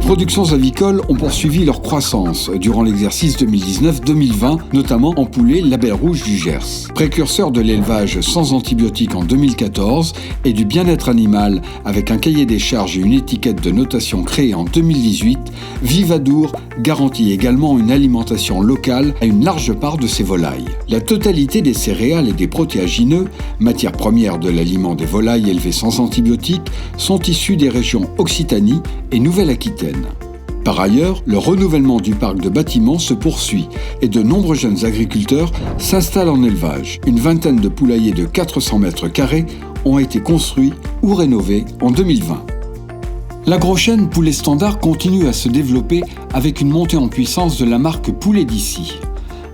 productions avicoles ont poursuivi leur croissance durant l'exercice 2019-2020, notamment en poulet Label Rouge du Gers. Précurseur de l'élevage sans antibiotiques en 2014 et du bien-être animal avec un cahier des charges et une étiquette de notation créée en 2018, Vivadour garantit également une alimentation locale à une large part de ses volailles. La totalité des céréales et des protéagineux, matières premières de l'aliment des volailles élevées sans antibiotiques, sont issus des régions Occitanie et Nouvelle-Aquitaine. Par ailleurs, le renouvellement du parc de bâtiments se poursuit et de nombreux jeunes agriculteurs s'installent en élevage. Une vingtaine de poulaillers de 400 mètres carrés ont été construits ou rénovés en 2020. L'agrochaîne Poulet Standard continue à se développer avec une montée en puissance de la marque Poulet d'ici.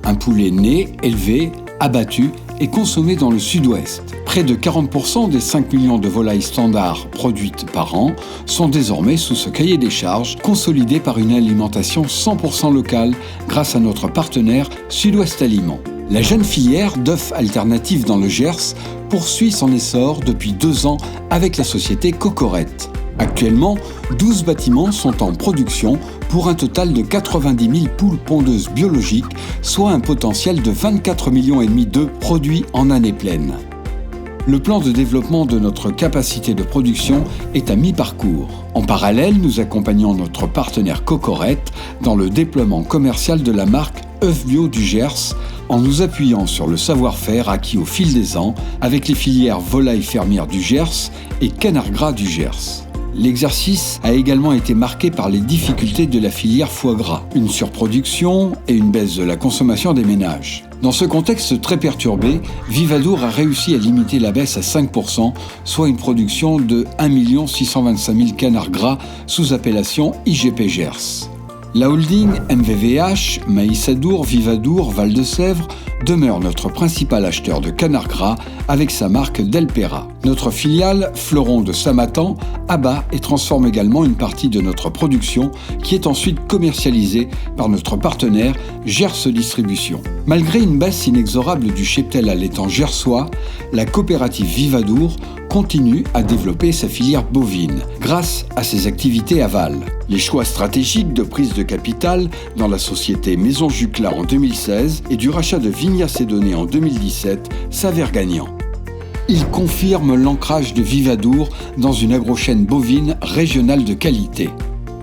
Un poulet né, élevé, abattu et consommé dans le sud-ouest. Près de 40% des 5 millions de volailles standards produites par an sont désormais sous ce cahier des charges, consolidé par une alimentation 100% locale grâce à notre partenaire Sud-Ouest Aliments. La jeune filière d'œufs alternatifs dans le Gers poursuit son essor depuis 2 ans avec la société Cocorette. Actuellement, 12 bâtiments sont en production pour un total de 90 000 poules pondeuses biologiques, soit un potentiel de 24,5 millions d'œufs produits en année pleine. Le plan de développement de notre capacité de production est à mi-parcours. En parallèle, nous accompagnons notre partenaire Cocorette dans le déploiement commercial de la marque œufs bio du Gers en nous appuyant sur le savoir-faire acquis au fil des ans avec les filières volailles fermières du Gers et canard gras du Gers. L'exercice a également été marqué par les difficultés de la filière foie gras, une surproduction et une baisse de la consommation des ménages. Dans ce contexte très perturbé, Vivadour a réussi à limiter la baisse à 5%, soit une production de 1 625 000 canards gras sous appellation IGP Gers. La holding MVVH, Maïsadour, Vivadour, Val-de-Sèvres demeure notre principal acheteur de canard gras avec sa marque Delpera. Notre filiale, Fleuron de Samatan, abat et transforme également une partie de notre production qui est ensuite commercialisée par notre partenaire Gers Distribution. Malgré une baisse inexorable du cheptel allaitant gersois, la coopérative Vivadour continue à développer sa filière bovine grâce à ses activités aval. Les choix stratégiques de prise de capital dans la société Maison Jucla en 2016 et du rachat de Vigna Cédonné en 2017 s'avèrent gagnants. Ils confirment l'ancrage de Vivadour dans une agrochaîne bovine régionale de qualité.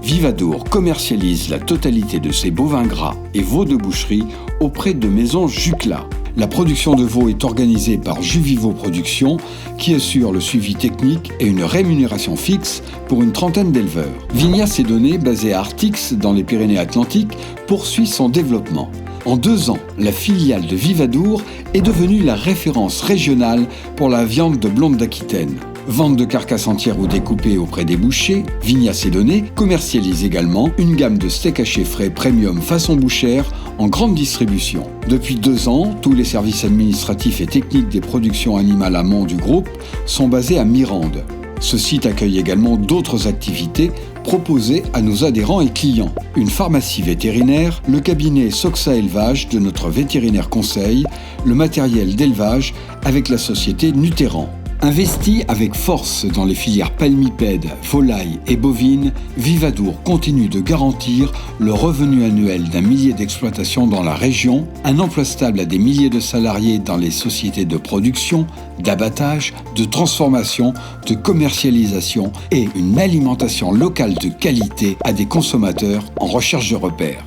Vivadour commercialise la totalité de ses bovins gras et veaux de boucherie auprès de Maison Jucla. La production de veaux est organisée par Juvivo Productions, qui assure le suivi technique et une rémunération fixe pour une trentaine d'éleveurs. Vigna Cédonné, basée à Artix, dans les Pyrénées-Atlantiques, poursuit son développement. En 2 ans, la filiale de Vivadour est devenue la référence régionale pour la viande de blonde d'Aquitaine. Vente de carcasses entières ou découpées auprès des bouchers, Vigna Cédonné commercialise également une gamme de steaks hachés frais premium façon bouchère en grande distribution. Depuis 2 ans, tous les services administratifs et techniques des productions animales amont du groupe sont basés à Mirande. Ce site accueille également d'autres activités proposées à nos adhérents et clients. Une pharmacie vétérinaire, le cabinet Soxa Élevage de notre vétérinaire conseil, le matériel d'élevage avec la société Nutéran. Investi avec force dans les filières palmipèdes, volailles et bovines, Vivadour continue de garantir le revenu annuel d'1 millier d'exploitations dans la région, un emploi stable à des milliers de salariés dans les sociétés de production, d'abattage, de transformation, de commercialisation et une alimentation locale de qualité à des consommateurs en recherche de repères.